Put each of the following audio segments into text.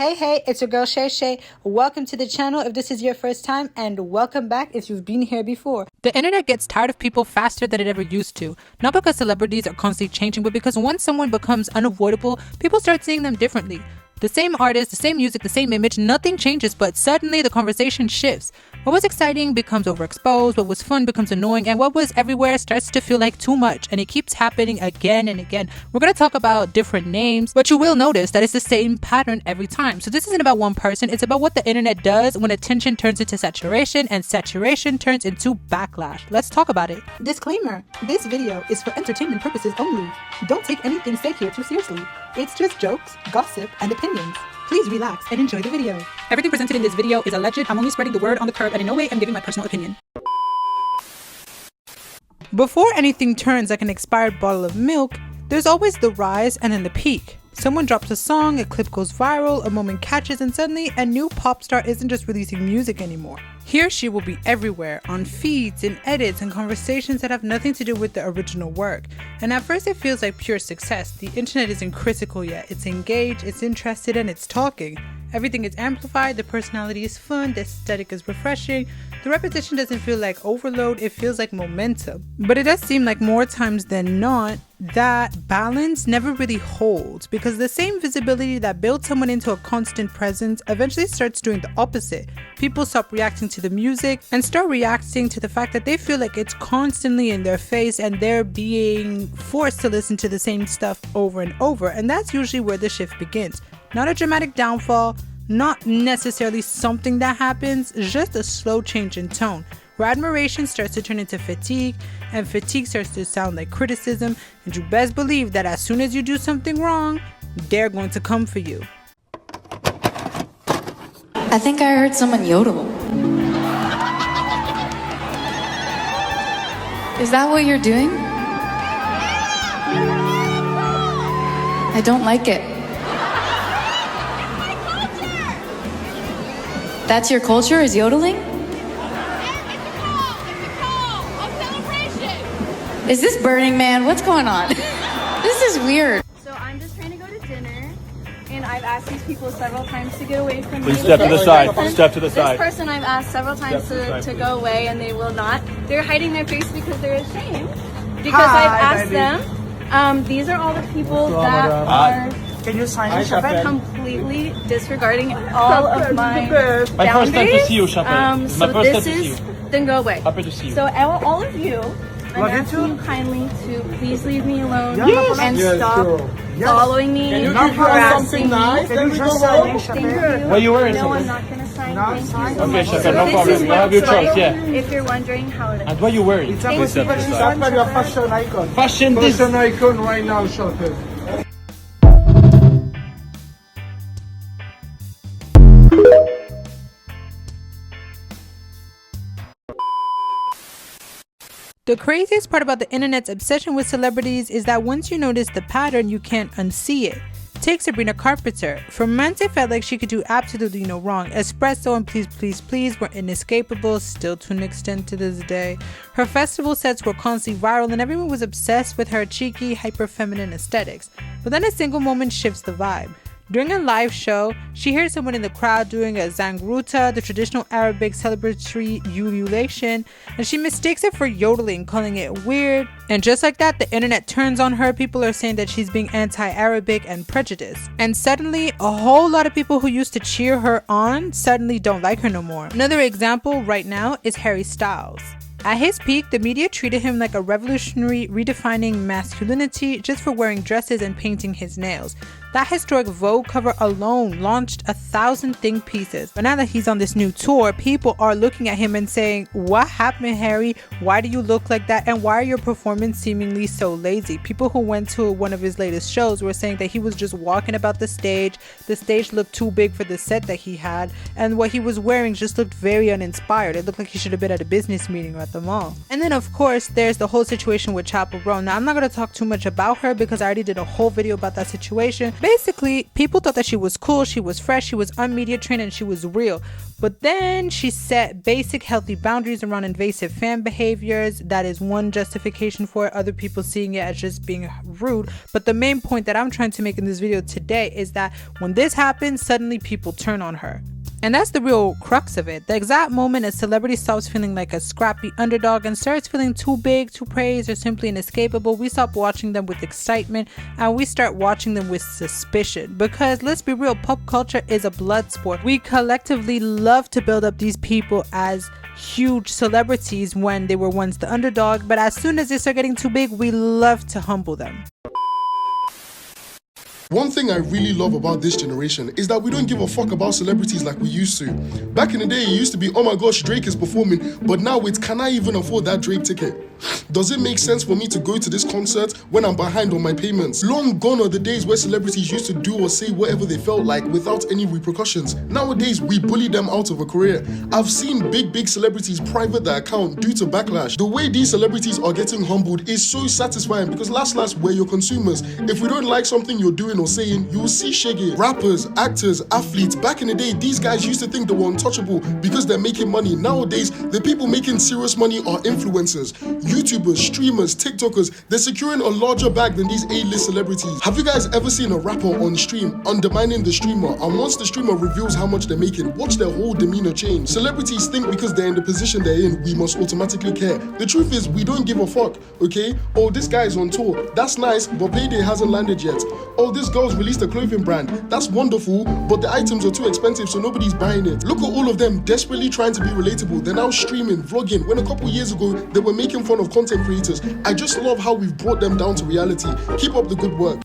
Hey, it's your girl Shay Shay. Welcome to the channel if this is your first time, and welcome back if you've been here before. The internet gets tired of people faster than it ever used to. Not because celebrities are constantly changing, but because once someone becomes unavoidable, people start seeing them differently. The same artist, the same music, the same image, nothing changes, but suddenly the conversation shifts. What was exciting becomes overexposed, what was fun becomes annoying, and what was everywhere starts to feel like too much, and it keeps happening again and again. We're going to talk about different names, but you will notice that it's the same pattern every time. So this isn't about one person, it's about what the internet does when attention turns into saturation, and saturation turns into backlash. Let's talk about it. Disclaimer, this video is for entertainment purposes only. Don't take anything said here too seriously. It's just jokes, gossip, and opinions. Please relax and enjoy the video. Everything presented in this video is alleged. I'm only spreading the word on the curb, and in no way am giving my personal opinion. Before anything turns like an expired bottle of milk, there's always the rise and then the peak. Someone drops a song, a clip goes viral, a moment catches, and suddenly a new pop star isn't just releasing music anymore. He or she will be everywhere, on feeds, in edits, and conversations that have nothing to do with the original work. And at first it feels like pure success. The internet isn't critical yet. It's engaged, it's interested, and it's talking. Everything is amplified, the personality is fun, the aesthetic is refreshing. The repetition doesn't feel like overload, it feels like momentum. But it does seem like more times than not, that balance never really holds, because the same visibility that builds someone into a constant presence eventually starts doing the opposite. People stop reacting to the music and start reacting to the fact that they feel like it's constantly in their face and they're being forced to listen to the same stuff over and over, and that's usually where the shift begins. Not a dramatic downfall, not necessarily something that happens, just a slow change in tone, where admiration starts to turn into fatigue, and fatigue starts to sound like criticism, and you best believe that as soon as you do something wrong, they're going to come for you. I think I heard someone yodel. Is that what you're doing? I don't like it. That's your culture, is yodeling? Is this Burning Man? What's going on? This is weird. So I'm just trying to go to dinner, and I've asked these people several times to get away from me. Please step to the side. Step to the side. This person I've asked several times to go away, and they will not. They're hiding their face because they're ashamed. Because I've asked them. These are all the people that are Can you sign in, completely disregarding all of my My first time to boundaries. see you, Chappelle. So My first time this to see is, you. then go away. Happy to see you. So all of you, I'm Love you asking too. you kindly to please leave me alone Yes. and Yes, stop sure. Yes. following me Can you and give her harassing something me. nice? Can you just sign in, Thank Chappelle? you. What are you wearing, No, I'm Chappelle? not gonna sign. No, Thank sign. you so Okay, much. Chappelle, So no this problem. is You what have your it's like, choice, yeah. If you're wondering how it is. And what are you wearing? It's a Please step to the side. Chappelle, your fashion icon. Fashion icon right now, Chappelle. The craziest part about the internet's obsession with celebrities is that once you notice the pattern, you can't unsee it. Take Sabrina Carpenter. For months it felt like she could do absolutely no wrong. Espresso and Please Please Please were inescapable, still to an extent to this day. Her festival sets were constantly viral and everyone was obsessed with her cheeky, hyper-feminine aesthetics. But then a single moment shifts the vibe. During a live show, she hears someone in the crowd doing a zangruta, the traditional Arabic celebratory ululation, and she mistakes it for yodeling, calling it weird. And just like that, the internet turns on her. People are saying that she's being anti-Arabic and prejudiced. And suddenly, a whole lot of people who used to cheer her on suddenly don't like her no more. Another example right now is Harry Styles. At his peak, the media treated him like a revolutionary, redefining masculinity just for wearing dresses and painting his nails. That historic Vogue cover alone launched 1,000 think pieces. But now that he's on this new tour, people are looking at him and saying, "What happened, Harry? Why do you look like that? And why are your performance seemingly so lazy?" People who went to one of his latest shows were saying that he was just walking about the stage looked too big for the set that he had, and what he was wearing just looked very uninspired. It looked like he should have been at a business meeting or at the mall. And then of course there's the whole situation with Chappell Roan. Now I'm not going to talk too much about her because I already did a whole video about that situation, Basically, people thought that she was cool, she was fresh, she was unmedia trained, and she was real. But then she set basic healthy boundaries around invasive fan behaviors. That is one justification for it, other people seeing it as just being rude. But the main point that I'm trying to make in this video today is that when this happens, suddenly people turn on her. And that's the real crux of it. The exact moment a celebrity stops feeling like a scrappy underdog and starts feeling too big, too praised, or simply inescapable, we stop watching them with excitement and we start watching them with suspicion. Because let's be real, pop culture is a blood sport. We collectively love to build up these people as huge celebrities when they were once the underdog, but as soon as they start getting too big, we love to humble them. One thing I really love about this generation is that we don't give a fuck about celebrities like we used to. Back in the day, it used to be, oh my gosh, Drake is performing, but now it's, can I even afford that Drake ticket? Does it make sense for me to go to this concert when I'm behind on my payments? Long gone are the days where celebrities used to do or say whatever they felt like without any repercussions. Nowadays, we bully them out of a career. I've seen big celebrities private their account due to backlash. The way these celebrities are getting humbled is so satisfying because last we're your consumers. If we don't like something you're doing or saying, you will see shaggy. Rappers, actors, athletes, back in the day, these guys used to think they were untouchable because they're making money. Nowadays, the people making serious money are influencers. YouTubers, streamers, TikTokers, they're securing a larger bag than these A-list celebrities. Have you guys ever seen a rapper on stream undermining the streamer, and once the streamer reveals how much they're making, watch their whole demeanor change? Celebrities think because they're in the position they're in, we must automatically care. The truth is, we don't give a fuck, okay? Oh, this guy's on tour, that's nice, but payday hasn't landed yet. Oh, this girl's released a clothing brand, that's wonderful, but the items are too expensive, so nobody's buying it. Look at all of them desperately trying to be relatable. They're now streaming, vlogging, when a couple years ago, they were making fun of content creators. I just love how we've brought them down to reality. Keep up the good work.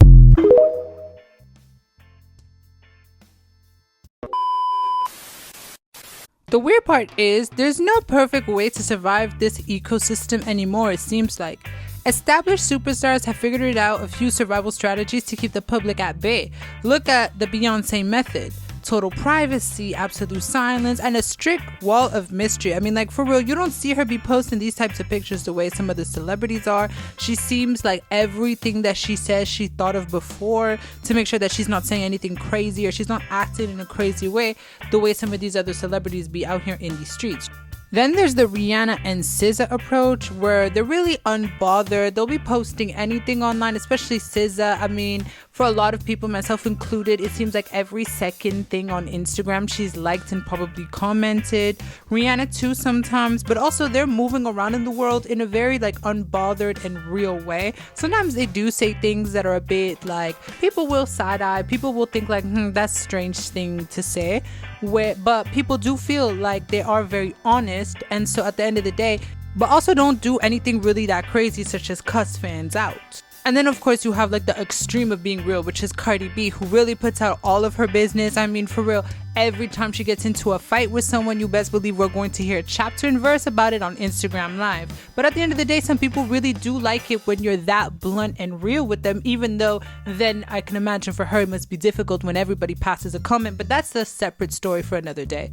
The weird part is there's no perfect way to survive this ecosystem anymore, it seems like. Established superstars have figured it out a few survival strategies to keep the public at bay. Look at the Beyonce method. Total privacy, absolute silence, and a strict wall of mystery. I mean, like, for real, you don't see her be posting these types of pictures the way some of the celebrities are. She seems like everything that she says she thought of before to make sure that she's not saying anything crazy or she's not acting in a crazy way the way some of these other celebrities be out here in these streets. Then there's the Rihanna and SZA approach, where they're really unbothered. They'll be posting anything online, especially SZA. I mean, for a lot of people, myself included, it seems like every second thing on Instagram she's liked and probably commented. Rihanna too sometimes, but also they're moving around in the world in a very like unbothered and real way. Sometimes they do say things that are a bit like, people will side-eye, people will think like, that's a strange thing to say. But people do feel like they are very honest, and so at the end of the day, but also don't do anything really that crazy, such as cuss fans out. And then of course you have like the extreme of being real, which is Cardi B, who really puts out all of her business. I mean, for real, every time she gets into a fight with someone, you best believe we're going to hear a chapter and verse about it on Instagram Live. But at the end of the day, some people really do like it when you're that blunt and real with them, even though then I can imagine for her it must be difficult when everybody passes a comment, but that's a separate story for another day.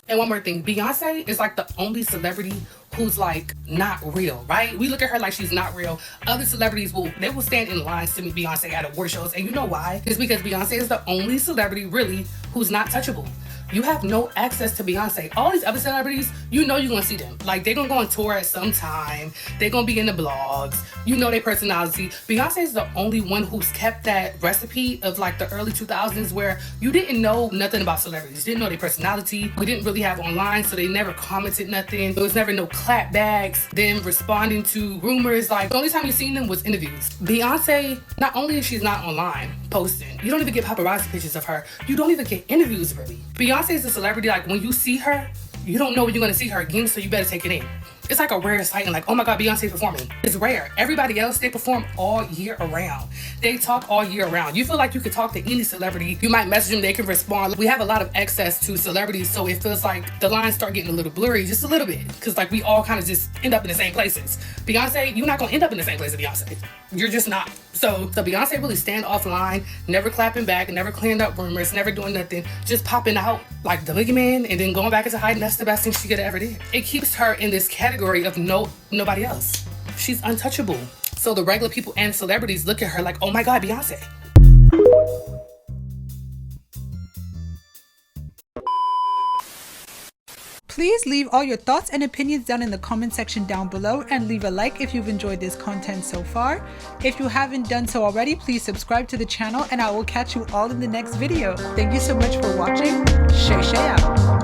And one more thing, Beyonce is like the only celebrity who's like not real, right? We look at her like she's not real. Other celebrities will stand in lines to meet Beyonce at award shows, and you know why? It's because Beyonce is the only celebrity really who's not touchable. You have no access to Beyonce. All these other celebrities, you know you're gonna see them. Like, they're gonna go on tour at some time. They're gonna be in the blogs. You know their personality. Beyonce is the only one who's kept that recipe of like the early 2000s where you didn't know nothing about celebrities. Didn't know their personality. We didn't really have online, so they never commented nothing. There was never no clapbacks, them responding to rumors. Like, the only time you seen them was interviews. Beyonce, not only is she not online posting, you don't even get paparazzi pictures of her. You don't even get interviews really. Beyonce is a celebrity, like when you see her, you don't know when you're gonna see her again, so you better take it in. It's like a rare sight, and like, oh my God, Beyonce performing. It's rare. Everybody else, they perform all year around. They talk all year around. You feel like you could talk to any celebrity. You might message them, they can respond. We have a lot of access to celebrities, so it feels like the lines start getting a little blurry, just a little bit, because like we all kind of just end up in the same places. Beyonce, you're not gonna end up in the same place as Beyonce. You're just not. So Beyonce really stand offline, never clapping back, never clearing up rumors, never doing nothing, just popping out like the boogeyman and then going back into hiding. That's the best thing she could have ever did. It keeps her in this category of nobody else. She's untouchable. So the regular people and celebrities look at her like, oh my God, Beyonce. Please leave all your thoughts and opinions down in the comment section down below, and leave a like if you've enjoyed this content so far. If you haven't done so already, please subscribe to the channel, and I will catch you all in the next video. Thank you so much for watching. Shay Shay out.